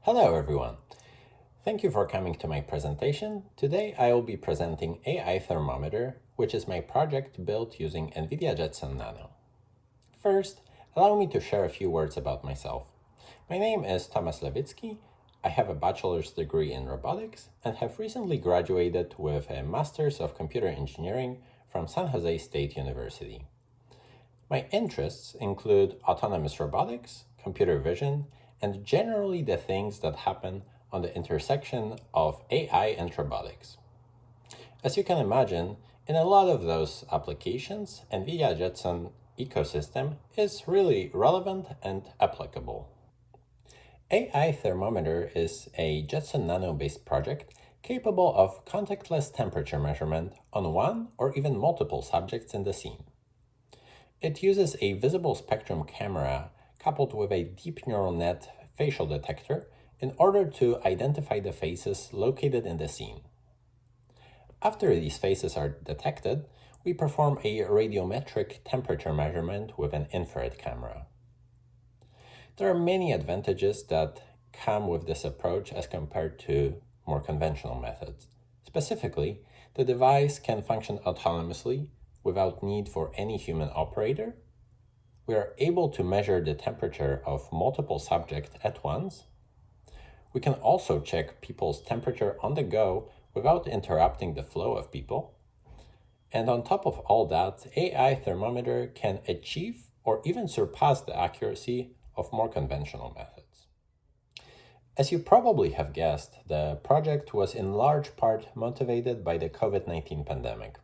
Hello everyone. Thank you for coming to my presentation. Today I will be presenting AI Thermometer, which is my project built using NVIDIA Jetson Nano. First, allow me to share a few words about myself. My name is Tomasz Lewicki. I have a bachelor's degree in robotics and have recently graduated with a Master's of Computer Engineering from San Jose State University. My interests include autonomous robotics, computer vision, and generally the things that happen on the intersection of AI and robotics. As you can imagine, in a lot of those applications, NVIDIA Jetson ecosystem is really relevant and applicable. AI Thermometer is a Jetson Nano-based project capable of contactless temperature measurement on one or even multiple subjects in the scene. It uses a visible spectrum camera coupled with a deep neural net facial detector in order to identify the faces located in the scene. After these faces are detected, we perform a radiometric temperature measurement with an infrared camera. There are many advantages that come with this approach as compared to more conventional methods. Specifically, the device can function autonomously without need for any human operator. We are able to measure the temperature of multiple subjects at once. We can also check people's temperature on the go without interrupting the flow of people. And on top of all that, AI Thermometer can achieve or even surpass the accuracy of more conventional methods. As you probably have guessed, the project was in large part motivated by the COVID-19 pandemic.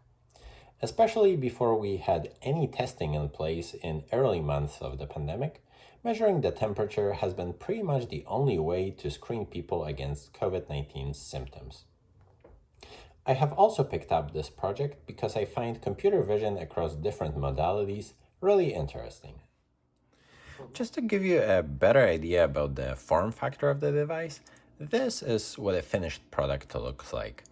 Especially before we had any testing in place in early months of the pandemic, measuring the temperature has been pretty much the only way to screen people against COVID-19 symptoms. I have also picked up this project because I find computer vision across different modalities really interesting. Just to give you a better idea about the form factor of the device, this is what a finished product looks like.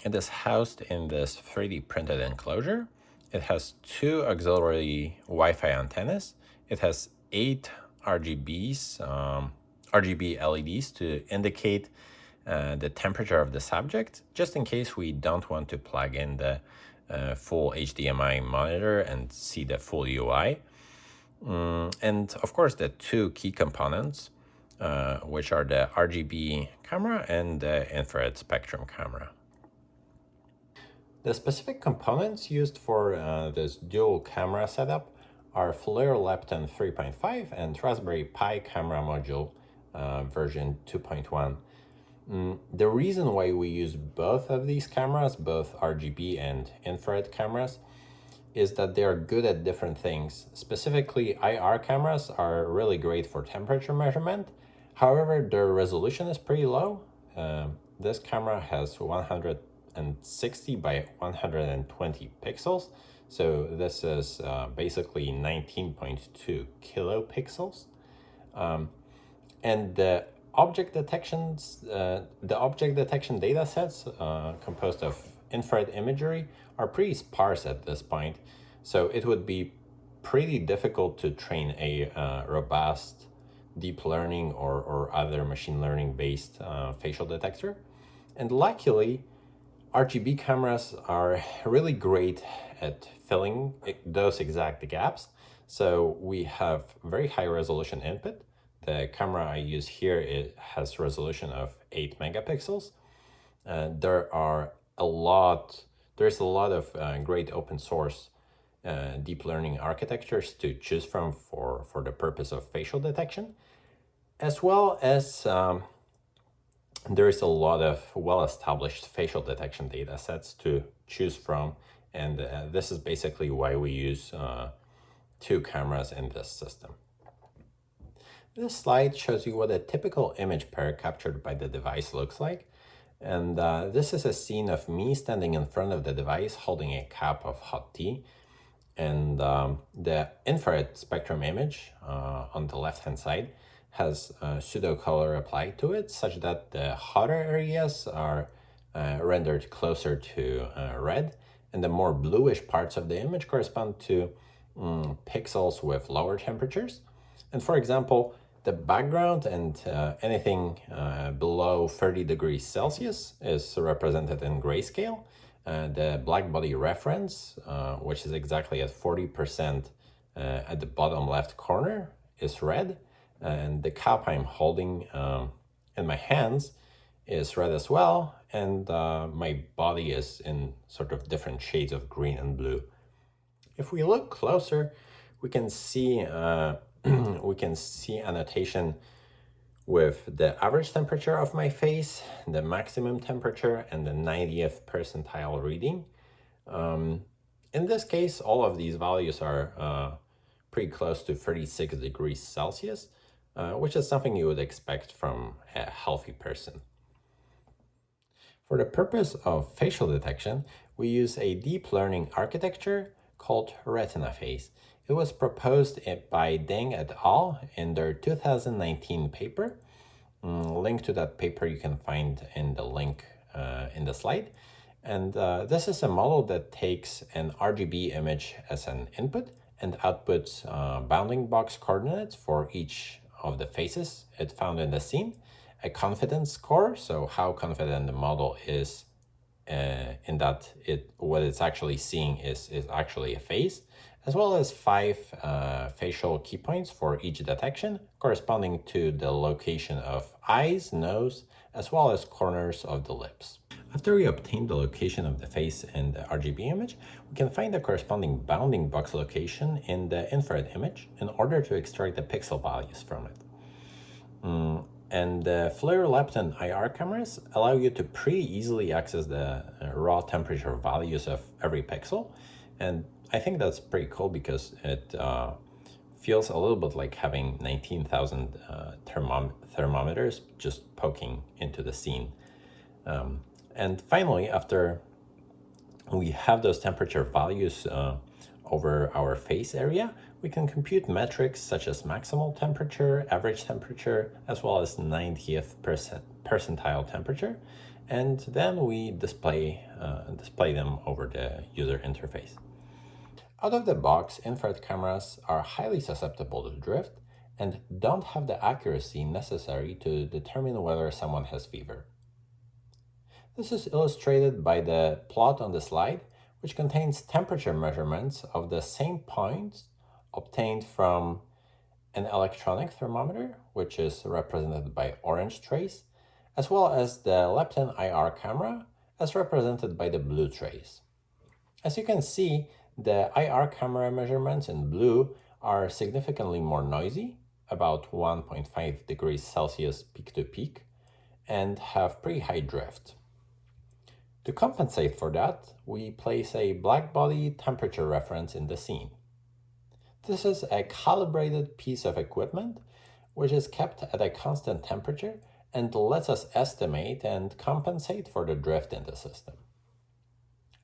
It is housed in this 3D printed enclosure. It has two auxiliary Wi-Fi antennas. It has 8 RGB LEDs to indicate the temperature of the subject, just in case we don't want to plug in the full HDMI monitor and see the full UI. And of course, the two key components, which are the RGB camera and the infrared spectrum camera. The specific components used for this dual camera setup are FLIR Lepton 3.5 and Raspberry Pi camera module version 2.1. The reason why we use both of these cameras, both RGB and infrared cameras, is that they are good at different things. Specifically, IR cameras are really great for temperature measurement. However, their resolution is pretty low. This camera has 160 by 120 pixels. So this is basically 19.2 kilopixels. And the object detection data sets composed of infrared imagery are pretty sparse at this point. So it would be pretty difficult to train a robust deep learning or other machine learning based facial detector. And luckily, RGB cameras are really great at filling those exact gaps. So we have very high resolution input. The camera I use here, it has resolution of 8 megapixels. There's a lot of great open source deep learning architectures to choose from for the purpose of facial detection, as well as there is a lot of well-established facial detection data sets to choose from, and this is basically why we use two cameras in this system. This slide shows you what a typical image pair captured by the device looks like. And this is a scene of me standing in front of the device holding a cup of hot tea. And the infrared spectrum image on the left-hand side has pseudo color applied to it such that the hotter areas are rendered closer to red, and the more bluish parts of the image correspond to pixels with lower temperatures. And for example, The background and anything below 30 degrees Celsius is represented in grayscale. The black body reference, which is exactly at 40% at the bottom left corner, is red. And the cup I'm holding in my hands is red as well. And my body is in sort of different shades of green and blue. If we look closer, we can see we can see annotation with the average temperature of my face, the maximum temperature, and the 90th percentile reading. In this case, all of these values are pretty close to 36 degrees Celsius, which is something you would expect from a healthy person. For the purpose of facial detection, we use a deep learning architecture called retina phase. It was proposed by Deng et al. In their 2019 paper. Link to that paper you can find in the link in the slide. And this is a model that takes an RGB image as an input and outputs bounding box coordinates for each of the faces it found in the scene, a confidence score, so how confident the model is in that what it's actually seeing is actually a face, as well as 5 facial key points for each detection, corresponding to the location of eyes, nose, as well as corners of the lips. After we obtain the location of the face in the RGB image, we can find the corresponding bounding box location in the infrared image in order to extract the pixel values from it. And the FLIR, LEPT, and IR cameras allow you to pretty easily access the raw temperature values of every pixel. And I think that's pretty cool because it feels a little bit like having 19,000 thermometers just poking into the scene. And finally, after we have those temperature values over our face area, we can compute metrics such as maximal temperature, average temperature, as well as 90th percentile temperature, and then we display them over the user interface. Out of the box, infrared cameras are highly susceptible to drift and don't have the accuracy necessary to determine whether someone has fever. This is illustrated by the plot on the slide, which contains temperature measurements of the same points obtained from an electronic thermometer, which is represented by orange trace, as well as the Lepton IR camera, as represented by the blue trace. As you can see, the IR camera measurements in blue are significantly more noisy, about 1.5 degrees Celsius peak to peak, and have pretty high drift. To compensate for that, we place a black body temperature reference in the scene. This is a calibrated piece of equipment which is kept at a constant temperature and lets us estimate and compensate for the drift in the system.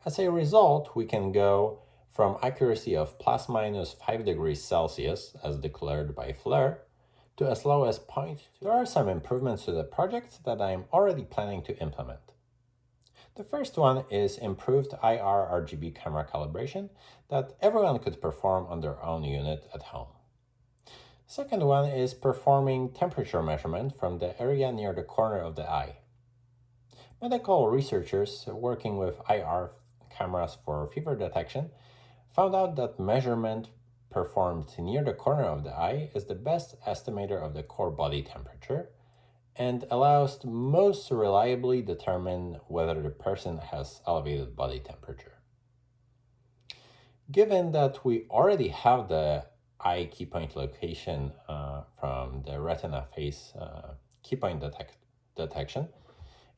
As a result, we can go from accuracy of plus minus 5 degrees Celsius, as declared by FLIR, to as low as 0.2. There are some improvements to the project that I am already planning to implement. The first one is improved IR RGB camera calibration that everyone could perform on their own unit at home. Second one is performing temperature measurement from the area near the corner of the eye. Medical researchers working with IR cameras for fever detection found out that measurement performed near the corner of the eye is the best estimator of the core body temperature and allows to most reliably determine whether the person has elevated body temperature. Given that we already have the eye key point location from the retina phase key point detection,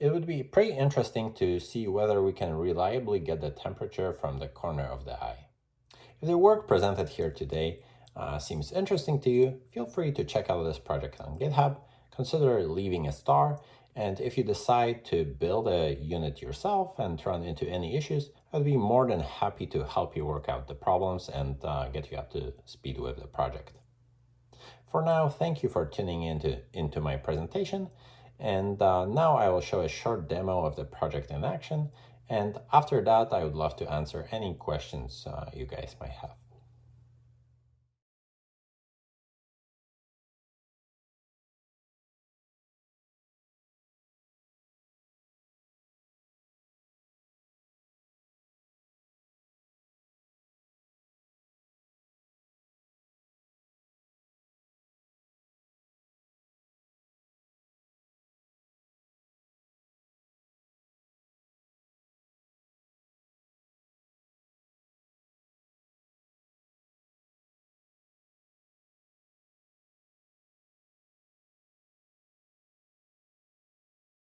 it would be pretty interesting to see whether we can reliably get the temperature from the corner of the eye. If the work presented here today seems interesting to you, feel free to check out this project on GitHub. Consider leaving a star, and if you decide to build a unit yourself and run into any issues, I'd be more than happy to help you work out the problems and get you up to speed with the project. For now, thank you for tuning into my presentation, and now I will show a short demo of the project in action, and after that I would love to answer any questions you guys might have.